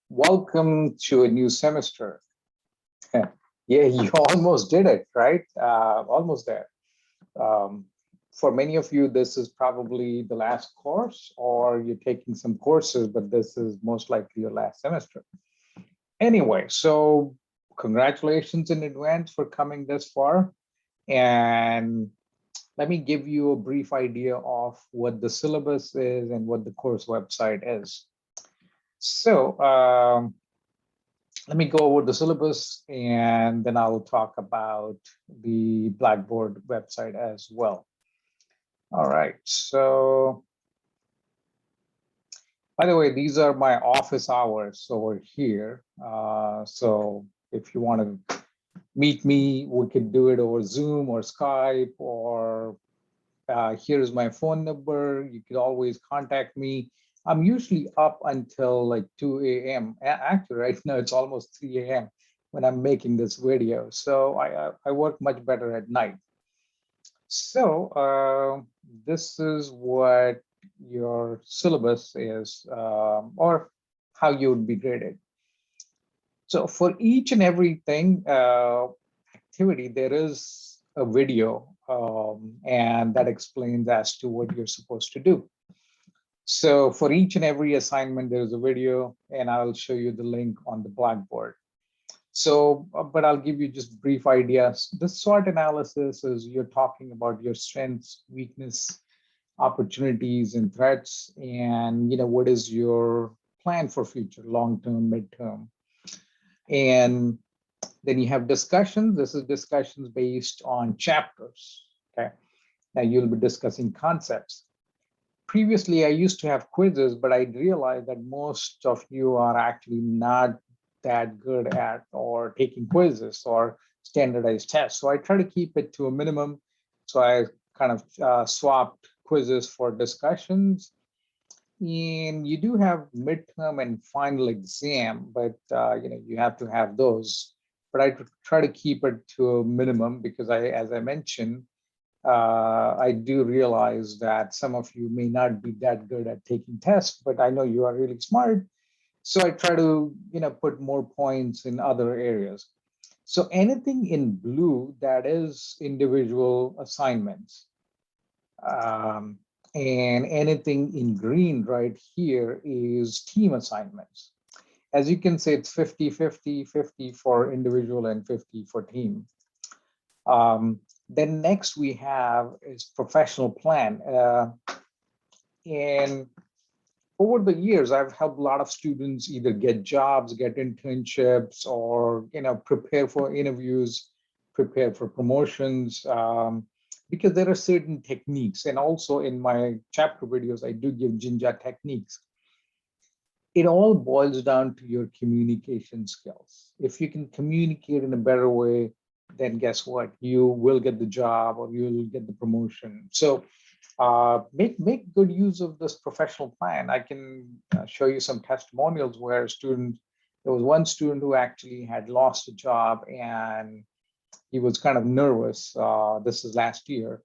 Welcome to a new semester. Yeah, you almost did it, right? Almost there. Um, for many of you, this is probably the last course, or you're taking some courses, but this is most likely your last semester. Anyway, so congratulations in advance for coming this far. And let me give you a brief idea of what the syllabus is and what the course website is. So, let me go over the syllabus and then I'll talk about the Blackboard website as well. All right, so by the way, these are my office hours over here. So if you want to meet me, we could do it over Zoom or Skype, or here's my phone number. You could always contact me. I'm usually up until like 2 a.m. Actually, right now it's almost 3 a.m. when I'm making this video. So I work much better at night. So this is what your syllabus is, or how you would be graded. So for each and everything activity, there is a video, and that explains as to what you're supposed to do. So for each and every assignment, there's a video, and I'll show you the link on the Blackboard. So, but I'll give you just brief ideas. The SWOT analysis is you're talking about your strengths, weakness, opportunities, and threats, and what is your plan for future, long-term, mid-term. And then you have discussions. This is discussions based on chapters. Okay. Now you'll be discussing concepts. Previously, I used to have quizzes, but I realized that most of you are actually not that good at or taking quizzes or standardized tests. So I try to keep it to a minimum. So I kind of swapped quizzes for discussions. And you do have midterm and final exam, but you have to have those. But I try to keep it to a minimum because as I mentioned, I do realize that some of you may not be that good at taking tests, but I know you are really smart. So I try to, put more points in other areas. So anything in blue, that is individual assignments. And anything in green right here is team assignments. As you can see, it's 50-50, 50 for individual and 50 for team. Then next we have is professional plan. And over the years, I've helped a lot of students either get jobs, get internships, or prepare for interviews, prepare for promotions, because there are certain techniques. And also in my chapter videos, I do give Jinja techniques. It all boils down to your communication skills. If you can communicate in a better way, then guess what? You will get the job or you'll get the promotion. So make good use of this professional plan. I can show you some testimonials where there was one student who actually had lost a job and he was kind of nervous. This is last year.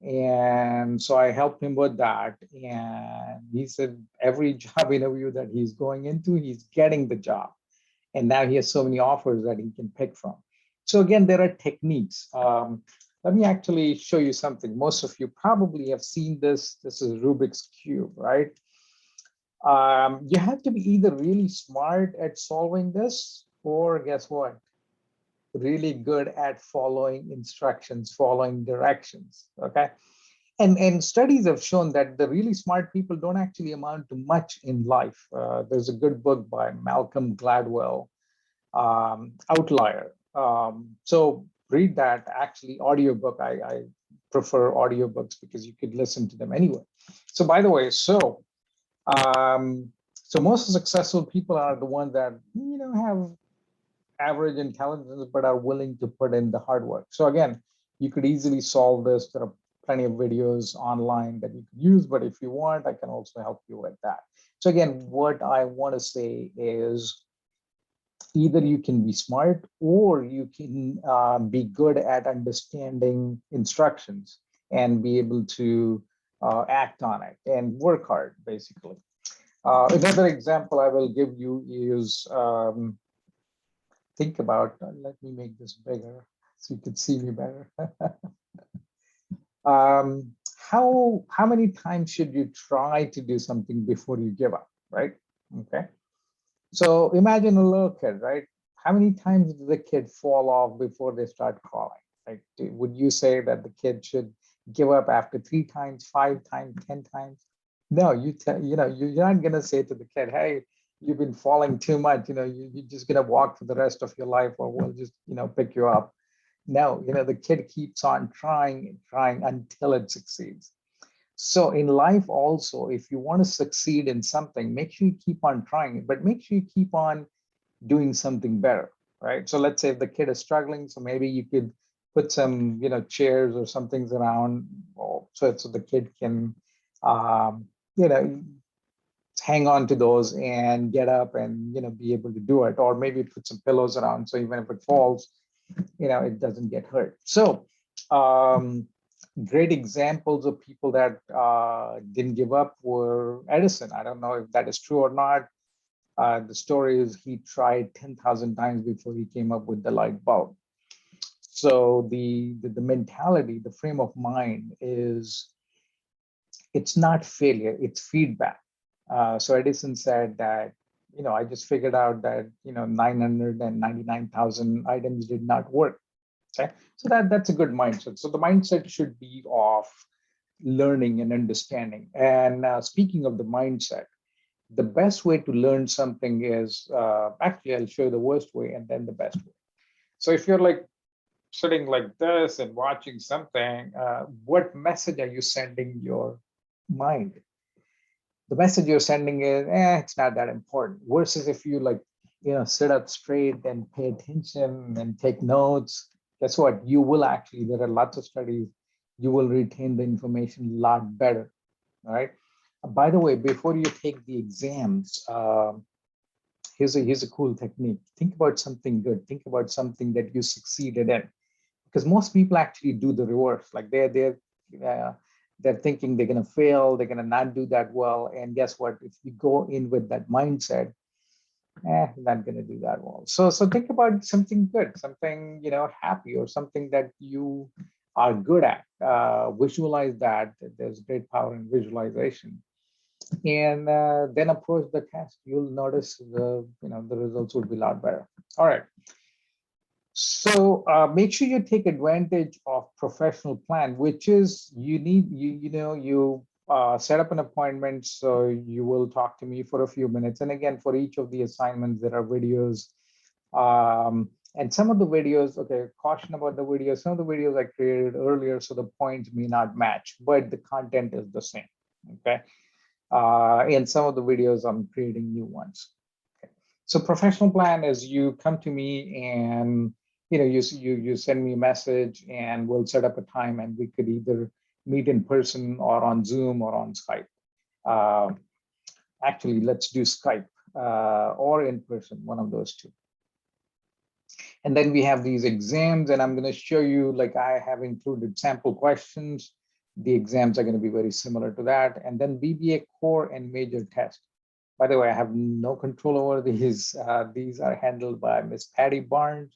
And so I helped him with that. And he said every job interview that he's going into, he's getting the job. And now he has so many offers that he can pick from. So again, there are techniques. Let me actually show you something. Most of you probably have seen this. This is Rubik's Cube, right? You have to be either really smart at solving this, or guess what? Really good at following instructions, following directions, okay? And studies have shown that the really smart people don't actually amount to much in life. There's a good book by Malcolm Gladwell, Outlier. So read that. Actually, audiobook. I prefer audiobooks because you could listen to them anyway. So by the way, so most successful people are the ones that have average intelligence but are willing to put in the hard work. So again, you could easily solve this. There are plenty of videos online that you could use, but if you want, I can also help you with that. So again, what I want to say is either you can be smart or you can be good at understanding instructions and be able to act on it and work hard, basically. Another example I will give you is, think about, let me make this bigger so you can see me better. How many times should you try to do something before you give up, right? Okay. So imagine a little kid, right? How many times does the kid fall off before they start crawling? Like, would you say that the kid should give up after 3 times, 5 times, 10 times? No, you're not gonna say to the kid, "Hey, you've been falling too much. You're just gonna walk for the rest of your life, or we'll just, pick you up." No, the kid keeps on trying and trying until it succeeds. So in life also, if you want to succeed in something, make sure you keep on trying, but make sure you keep on doing something better, right? So let's say if the kid is struggling, so maybe you could put some, chairs or some things around, so the kid can, um, you know, hang on to those and get up and, be able to do it. Or maybe put some pillows around, so even if it falls, it doesn't get hurt. So great examples of people that didn't give up were Edison. I don't know if that is true or not. The story is he tried 10,000 times before he came up with the light bulb. So the mentality, the frame of mind is, it's not failure, it's feedback. So Edison said that, I just figured out that, 999,000 items did not work. Okay, so that's a good mindset. So the mindset should be of learning and understanding. And speaking of the mindset, the best way to learn something is, actually, I'll show you the worst way and then the best way. So if you're like sitting like this and watching something, what message are you sending your mind? The message you're sending is, it's not that important. Versus if you like, sit up straight and pay attention and take notes, guess what? You will actually, there are lots of studies, you will retain the information a lot better, all right? By the way, before you take the exams, here's a cool technique. Think about something good. Think about something that you succeeded in, because most people actually do the reverse. Like they're thinking they're gonna fail, they're gonna not do that well, and guess what? If you go in with that mindset, not gonna do that well. So think about something good, something happy, or something that you are good at. Visualize that. There's great power in visualization, and then approach the test. You'll notice the results will be a lot better. All right. So make sure you take advantage of professional plan, which is you set up an appointment. So you will talk to me for a few minutes. And again, for each of the assignments, there are videos. And some of the videos, okay, caution about the videos. Some of the videos I created earlier, so the points may not match, but the content is the same. Okay. And some of the videos I'm creating new ones. Okay. So professional plan is you come to me and you send me a message and we'll set up a time and we could either meet in person or on Zoom or on Skype. Actually, let's do Skype or in person, one of those two. And then we have these exams, and I'm going to show you, like I have included sample questions. The exams are going to be very similar to that. And then BBA core and major test. By the way, I have no control over these. These are handled by Miss Patty Barnes.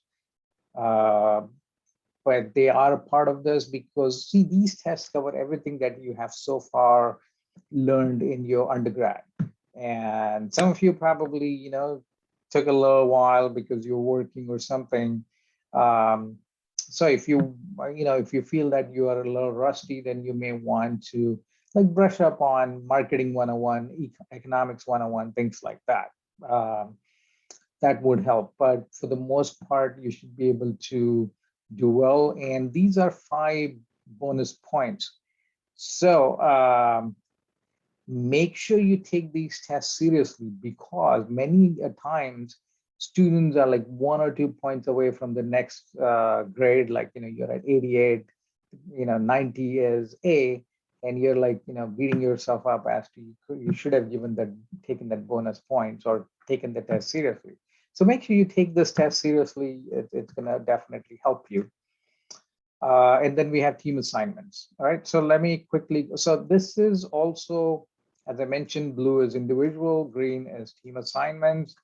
But they are a part of this because, see, these tests cover everything that you have so far learned in your undergrad. And some of you probably, took a little while because you're working or something. So if if you feel that you are a little rusty, then you may want to like brush up on marketing 101, economics 101, things like that. That would help. But for the most part, you should be able to do well. And these are 5 bonus points. So make sure you take these tests seriously, because many times students are like 1 or 2 points away from the next grade. Like, you're at 88, 90 is A, and you're like, beating yourself up as to you should have taken that bonus points or taken the test seriously. So make sure you take this test seriously. It's going to definitely help you. And then we have team assignments. All right. So let me quickly. So this is also As I mentioned, blue is individual, green is team assignments.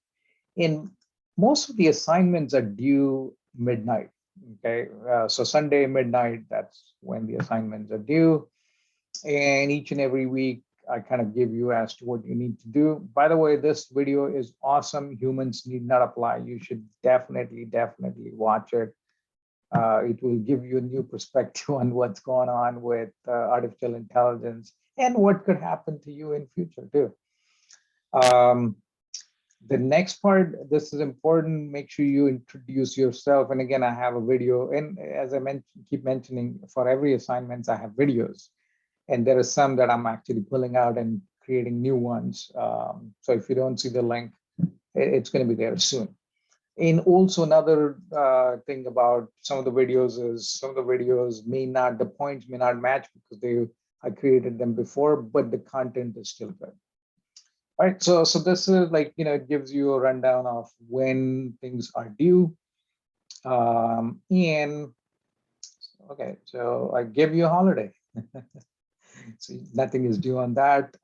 In most of the assignments are due midnight. Okay, so Sunday midnight, that's when the assignments are due. And each and every week, I kind of give you as to what you need to do. By the way, this video is awesome. Humans need not apply. You should definitely watch it. It will give you a new perspective on what's going on with artificial intelligence and what could happen to you in future too. The next part, this is important. Make sure you introduce yourself. And again, I have a video. And as I keep mentioning, for every assignment, I have videos. And there are some that I'm actually pulling out and creating new ones. So if you don't see the link, it's going to be there soon. And also another thing about some of the videos is some of the videos the points may not match because I created them before, but the content is still good. All right, so this is like, it gives you a rundown of when things are due. And okay, so I give you a holiday. So nothing is due on that.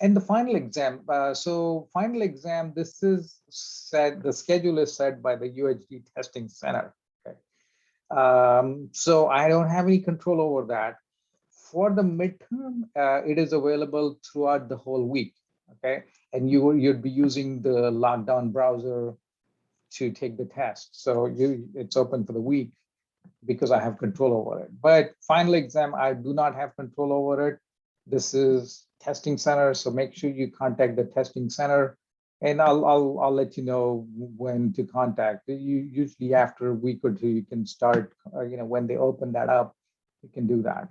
And the final exam. So final exam, this is set, the schedule is set by the UHD testing center. Okay. So I don't have any control over that. For the midterm, it is available throughout the whole week. Okay, and you'd be using the lockdown browser to take the test. So it's open for the week because I have control over it. But final exam, I do not have control over it. This is testing center, so make sure you contact the testing center, and I'll let you know when to contact. Usually after a week or two, you can start. When they open that up, you can do that.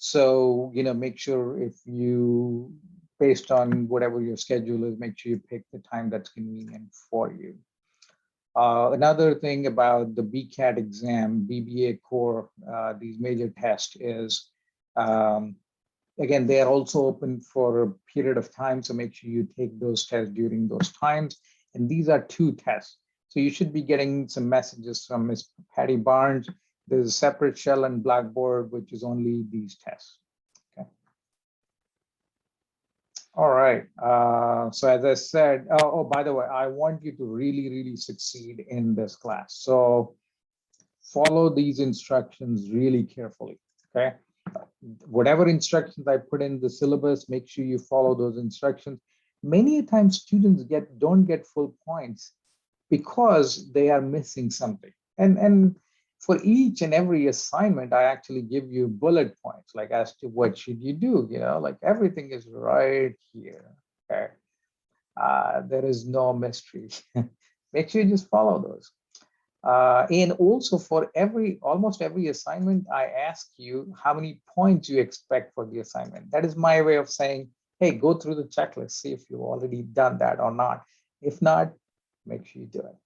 So, make sure if you, based on whatever your schedule is, make sure you pick the time that's convenient for you. Another thing about the BCAT exam, BBA core, these major tests is, again, they are also open for a period of time. So make sure you take those tests during those times. And these are 2 tests. So you should be getting some messages from Ms. Patty Barnes. There's a separate shell and Blackboard, which is only these tests. Okay. All right. So as I said, by the way, I want you to really succeed in this class. So follow these instructions really carefully. Okay. Whatever instructions I put in the syllabus, make sure you follow those instructions. Many times students don't get full points because they are missing something. And for each and every assignment, I actually give you bullet points, like as to what should you do, like everything is right here, okay? There is no mystery. Make sure you just follow those. And also for almost every assignment, I ask you how many points you expect for the assignment. That is my way of saying, hey, go through the checklist, see if you've already done that or not. If not, make sure you do it.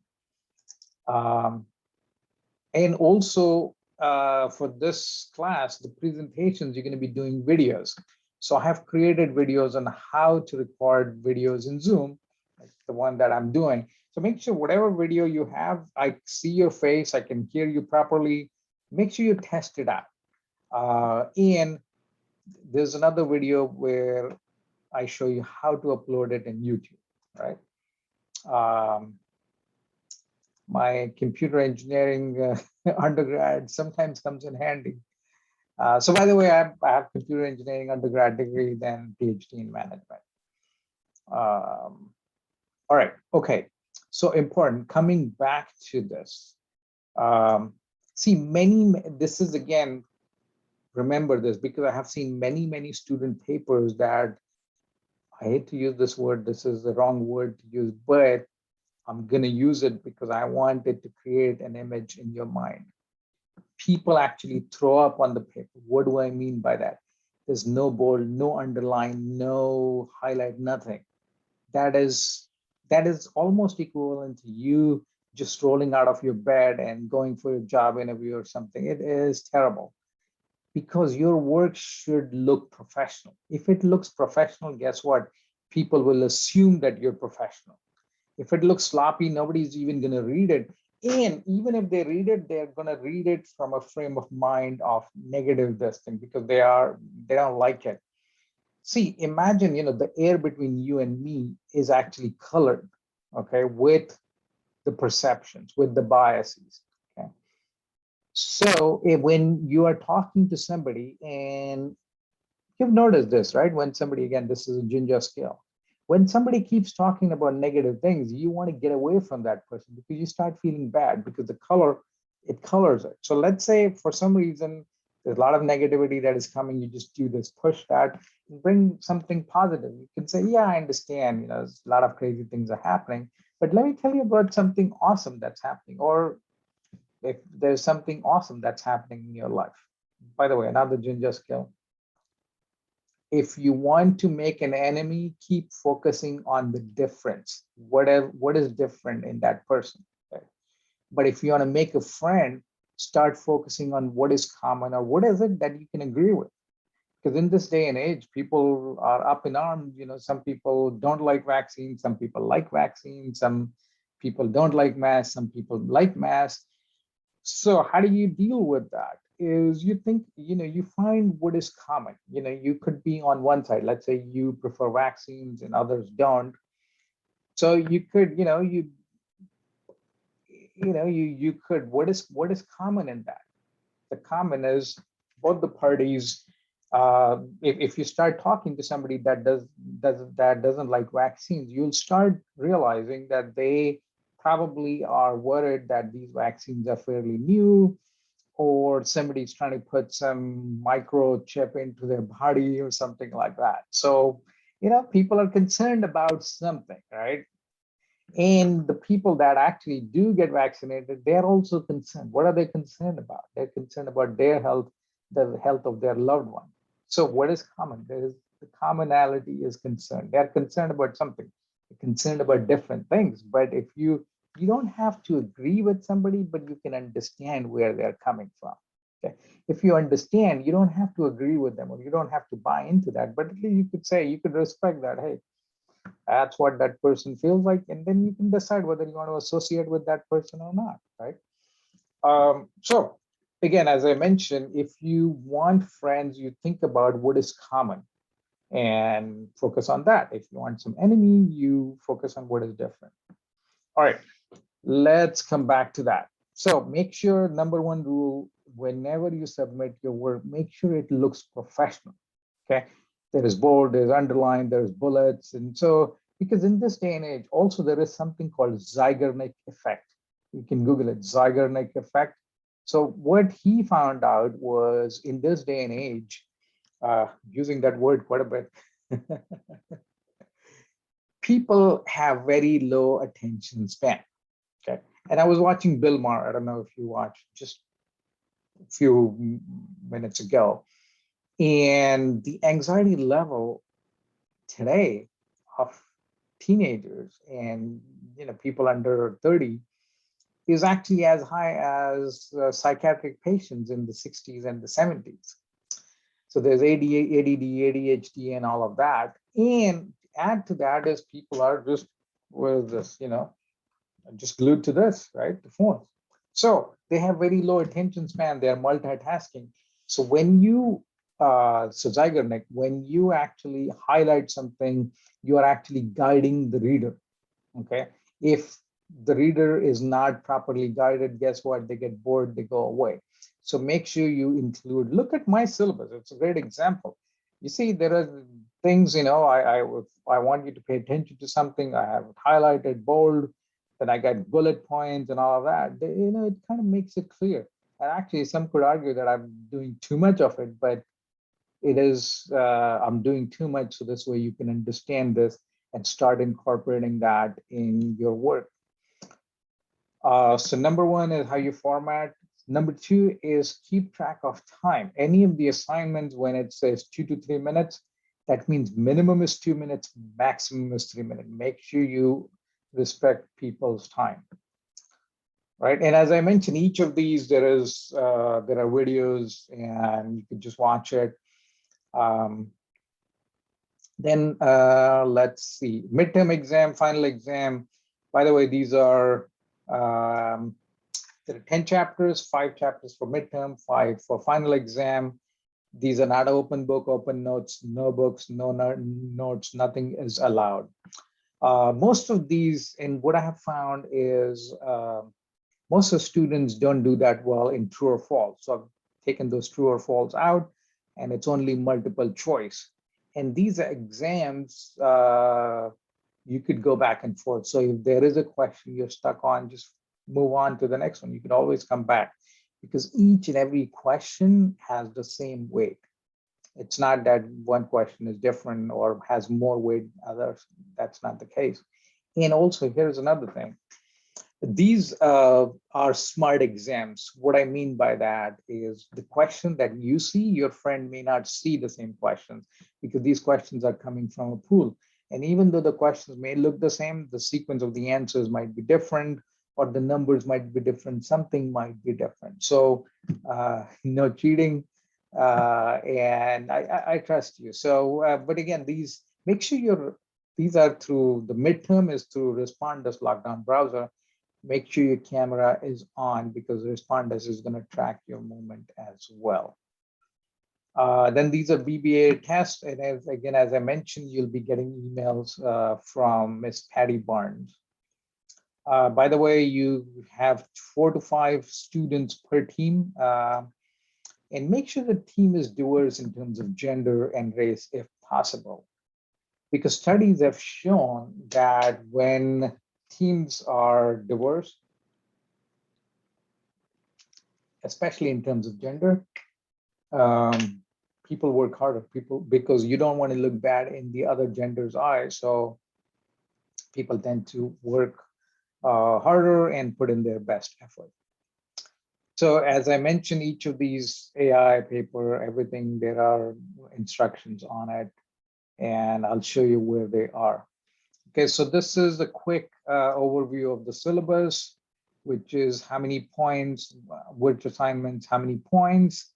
And also for this class, the presentations, you're going to be doing videos. So I have created videos on how to record videos in Zoom, like the one that I'm doing. So make sure whatever video you have, I see your face, I can hear you properly. Make sure you test it out. And there's another video where I show you how to upload it in YouTube, right? My computer engineering undergrad sometimes comes in handy. So by the way, I have computer engineering undergrad degree, then PhD in management. All right, okay. So important, coming back to this. See, this is again, remember this, because I have seen many student papers that, I hate to use this word, this is the wrong word to use, but I'm going to use it because I want it to create an image in your mind. People actually throw up on the paper. What do I mean by that? There's no bold, no underline, no highlight, nothing. That is almost equivalent to you just rolling out of your bed and going for a job interview or something. It is terrible because your work should look professional. If it looks professional, guess what? People will assume that you're professional. If it looks sloppy, nobody's even going to read it. And even if they read it, they're going to read it from a frame of mind of negative this thing because they don't like it. See, imagine, the air between you and me is actually colored, okay, with the perceptions, with the biases. Okay. So when you are talking to somebody, and you've noticed this, right? When somebody, again, this is a ginger skill. When somebody keeps talking about negative things, you want to get away from that person because you start feeling bad because the color, it colors it. So let's say for some reason, there's a lot of negativity that is coming. You just do this, push that, bring something positive. You can say, yeah, I understand, there's a lot of crazy things are happening, but let me tell you about something awesome that's happening. Or if there's something awesome that's happening in your life. By the way, another ginger skill. If you want to make an enemy, keep focusing on the difference, what is different in that person. Okay? But if you want to make a friend, start focusing on what is common or what is it that you can agree with. Because in this day and age, people are up in arms. Some people don't like vaccines, some people like vaccines, some people don't like masks, some people like masks. So how do you deal with that? Is you think, you find what is common. You could be on one side. Let's say you prefer vaccines and others don't. So you could, you could, what is common in that? The common is both the parties. If you start talking to somebody that doesn't like vaccines, you'll start realizing that they probably are worried that these vaccines are fairly new, or somebody's trying to put some microchip into their body or something like that. So, people are concerned about something, right? And the people that actually do get vaccinated, they're also concerned. What are they concerned about? They're concerned about their health, the health of their loved one. So what is common? There is the commonality is concerned. They're concerned about something. They're concerned about different things. But if you don't have to agree with somebody, but you can understand where they're coming from. Okay. If you understand, you don't have to agree with them or you don't have to buy into that. But at least you could say, you could respect that. Hey, that's what that person feels like, and then you can decide whether you want to associate with that person or not, right? So again, as I mentioned, if you want friends, you think about what is common and focus on that. If you want some enemy, you focus on what is different. All right, let's come back to that. So make sure, number one rule, whenever you submit your work, make sure it looks professional. Okay, there is bold, there's underlined, there's bullets. And so, because in this day and age, also there is something called Zeigarnik effect. You can Google it, Zeigarnik effect. So what he found out was, in this day and age, using that word quite a bit, people have very low attention span. Okay, and I was watching Bill Maher. I don't know if you watched just a few minutes ago, and the anxiety level today of teenagers and people under 30 is actually as high as psychiatric patients in the 60s and the 70s. So there's ADD, ADHD, and all of that. And add to that is people are just with this, just glued to this, right? The phones. So they have very low attention span. They're multitasking. So when you so Zygarnik, when you actually highlight something, you are actually guiding the reader. Okay. If the reader is not properly guided, guess what? They get bored, they go away. So make sure you include, look at my syllabus. It's a great example. You see, there are things, I want you to pay attention to something. I have highlighted bold, then I got bullet points and all of that. It kind of makes it clear. And actually, some could argue that I'm doing too much of it, but it is, I'm doing too much. So this way you can understand this and start incorporating that in your work. So number one is how you format. Number two is keep track of time. Any of the assignments, when it says 2 to 3 minutes, that means minimum is 2 minutes, maximum is 3 minutes. Make sure you respect people's time. Right. And as I mentioned, each of these, there are videos and you can just watch it. Then let's see, midterm exam, final exam. By the way, these are There are 10 chapters, 5 chapters for midterm, 5 for final exam. These are not open book, open notes, no books, no notes, nothing is allowed. Most of these, and what I have found is most of the students don't do that well in true or false. So I've taken those true or false out, and it's only multiple choice. And these exams, you could go back and forth. So if there is a question you're stuck on, just move on to the next one. You can always come back because each and every question has the same weight. It's not that one question is different or has more weight than others. That's not the case. And also, here's another thing. These are smart exams. What I mean by that is the question that you see, your friend may not see the same questions because these questions are coming from a pool. And even though the questions may look the same, the sequence of the answers might be different, or the numbers might be different, something might be different. So no cheating, and I trust you. So, but again, these, make sure these are through, the midterm is through Respondus Lockdown browser. Make sure your camera is on because Respondus is going to track your movement as well. Then these are BBA tests, and as I mentioned, you'll be getting emails from Miss Patty Barnes. By the way, you have 4 to 5 students per team, and make sure the team is diverse in terms of gender and race if possible, because studies have shown that when teams are diverse, especially in terms of gender, people work harder, because you don't want to look bad in the other gender's eyes. So people tend to work harder and put in their best effort. So as I mentioned, each of these AI paper, everything, there are instructions on it, and I'll show you where they are. Okay, so this is a quick overview of the syllabus, which is how many points, which assignments, how many points,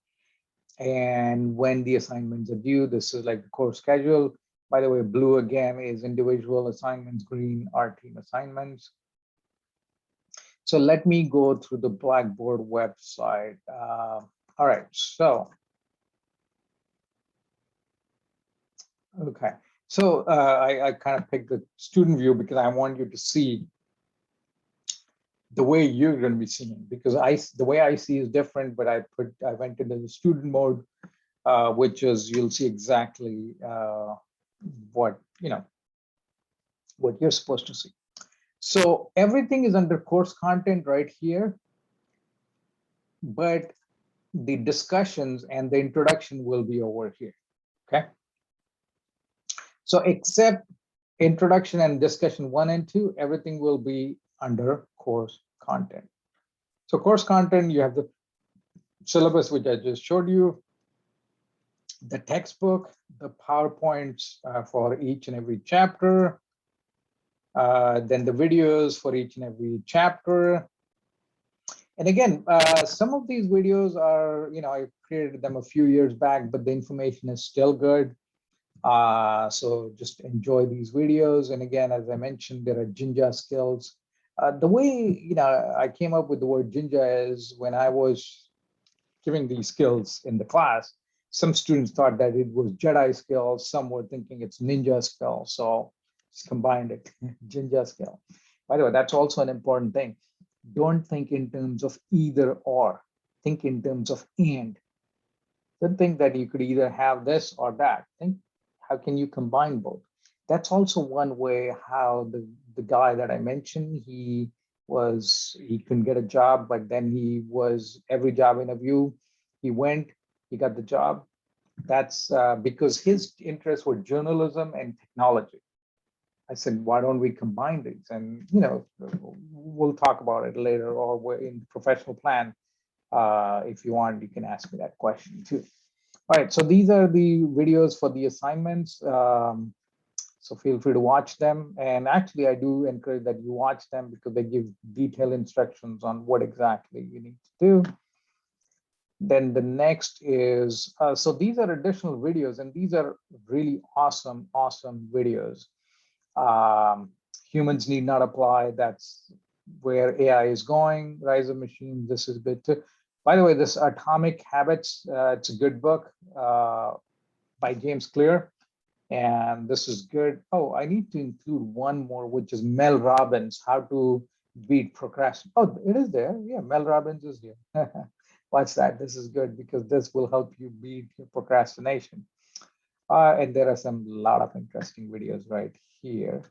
and when the assignments are due. This is like the course schedule. By the way, blue again is individual assignments, green are team assignments. So let me go through the Blackboard website. All right, so, okay. So I kind of picked the student view because I want you to see the way you're going to be seeing, because the way I see is different, but I went into the student mode, which is, you'll see exactly what you're supposed to see. So everything is under course content right here, but the discussions and the introduction will be over here. Okay. So except introduction and discussion 1 and 2, everything will be under course content. So course content, you have the syllabus, which I just showed you, the textbook, the PowerPoints for each and every chapter, then the videos for each and every chapter. And again, some of these videos are, I created them a few years back, but the information is still good. So just enjoy these videos. And again, as I mentioned, there are Jinja skills. The way, I came up with the word Jinja is when I was giving these skills in the class, some students thought that it was Jedi skills. Some were thinking it's ninja skill. So just combined it, Jinja skill. By the way, that's also an important thing. Don't think in terms of either or, think in terms of and. Don't think that you could either have this or that. Think, how can you combine both? That's also one way how the guy that I mentioned, he couldn't get a job, but then he was every job interview, he went, he got the job. That's because his interests were journalism and technology. I said, why don't we combine these? And, we'll talk about it later, or in professional plan. If you want, you can ask me that question too. All right, so these are the videos for the assignments. So feel free to watch them. And actually, I do encourage that you watch them because they give detailed instructions on what exactly you need to do. Then the next is, so these are additional videos, and these are really awesome, awesome videos. Humans need not apply. That's where AI is going, rise of machines. This is good too. By the way, this Atomic Habits, it's a good book by James Clear. And this is good. Oh, I need to include one more, which is Mel Robbins, How to Beat Procrastination. Oh, it is there. Yeah, Mel Robbins is here. Watch that. This is good because this will help you beat your procrastination. And there are some lot of interesting videos right here.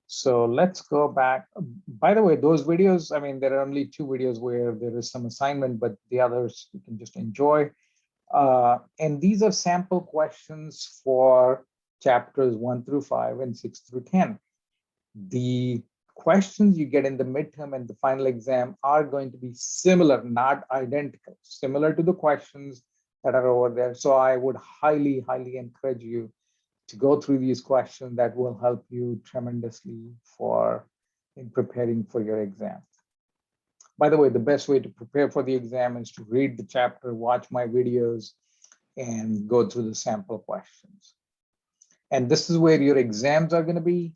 So let's go back. By the way, those videos, I mean, there are only 2 videos where there is some assignment, but the others you can just enjoy. And these are sample questions for chapters 1 through 5 and 6 through 10. The questions you get in the midterm and the final exam are going to be similar, not identical, similar to the questions that are over there. So I would highly, highly encourage you to go through these questions. That will help you tremendously in preparing for your exam. By the way, the best way to prepare for the exam is to read the chapter, watch my videos, and go through the sample questions. And this is where your exams are going to be.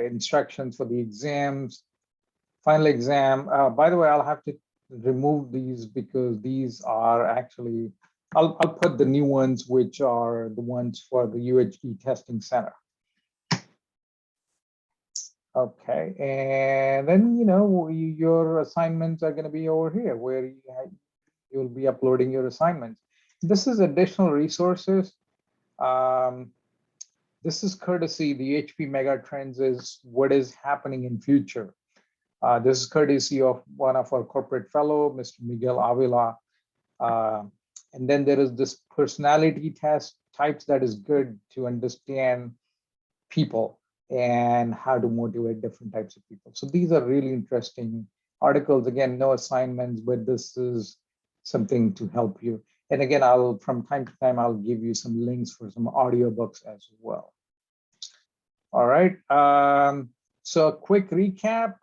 Instructions for the exams, final exam. By the way, I'll have to remove these because these are actually, I'll put the new ones, which are the ones for the UHD testing center. Okay, and then, you know, your assignments are going to be over here where you'll be uploading your assignments. This is additional resources. This is courtesy, the HP Megatrends is what is happening in future. This is courtesy of one of our corporate fellow, Mr. Miguel Avila. And then there is this personality test types that is good to understand people and how to motivate different types of people. So these are really interesting articles. Again, no assignments, but this is something to help you. And again, from time to time, I'll give you some links for some audiobooks as well. All right. So a quick recap,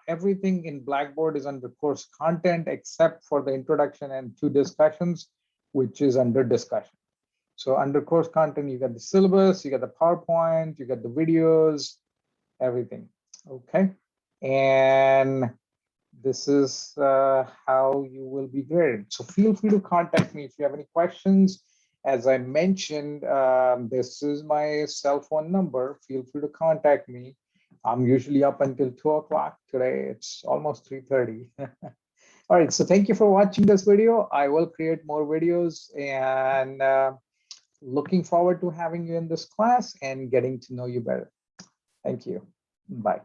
everything in Blackboard is under course content except for the introduction and 2 discussions, which is under discussion. So under course content, you got the syllabus, you got the PowerPoint, you got the videos, everything. Okay. And this is how you will be graded. So feel free to contact me if you have any questions. As I mentioned, this is my cell phone number. Feel free to contact me. I'm usually up until 2 o'clock today. It's almost 3:30. All right, so thank you for watching this video. I will create more videos and looking forward to having you in this class and getting to know you better. Thank you. Bye.